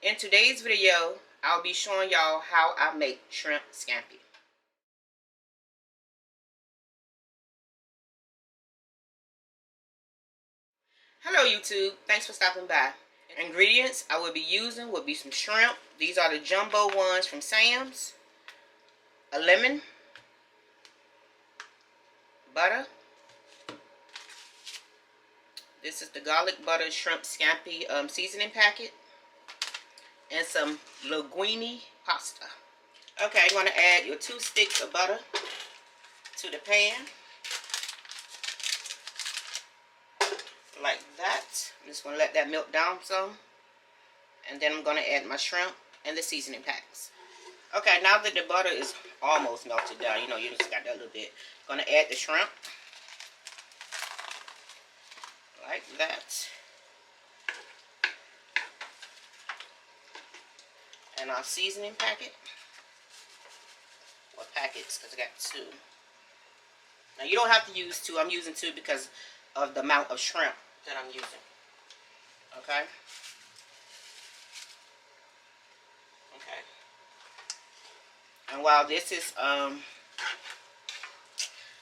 In today's video, I'll be showing y'all how I make shrimp scampi. Hello YouTube, thanks for stopping by. Ingredients I will be using will be some shrimp. These are the jumbo ones from Sam's. A lemon. Butter. This is the garlic butter shrimp scampi seasoning packet. And some linguine pasta. Okay, you're going to add your 2 sticks of butter to the pan. Like that. I'm just going to let that melt down some. And then I'm going to add my shrimp and the seasoning packs. Okay, now that the butter is almost melted down, you just got that little bit. I'm going to add the shrimp. Like that. And our seasoning packet. Or packets, because I got 2. Now you don't have to use 2. I'm using 2 because of the amount of shrimp that I'm using. Okay? Okay. And while this is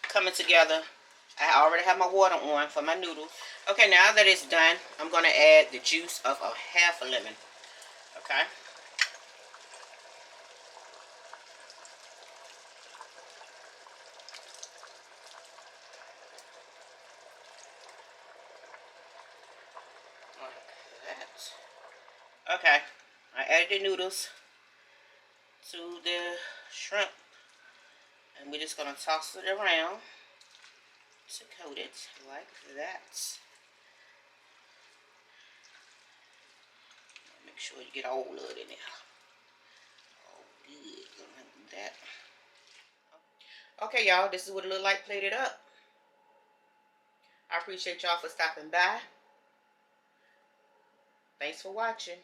coming together, I already have my water on for my noodles. Okay, now that it's done, I'm going to add the juice of a half a lemon. Okay? Okay, I added the noodles to the shrimp, and we're just going to toss it around to coat it like that. Make sure you get all of it in there. Oh, good, like that. Okay, y'all, this is what it looked like plated up. I appreciate y'all for stopping by. Thanks for watching.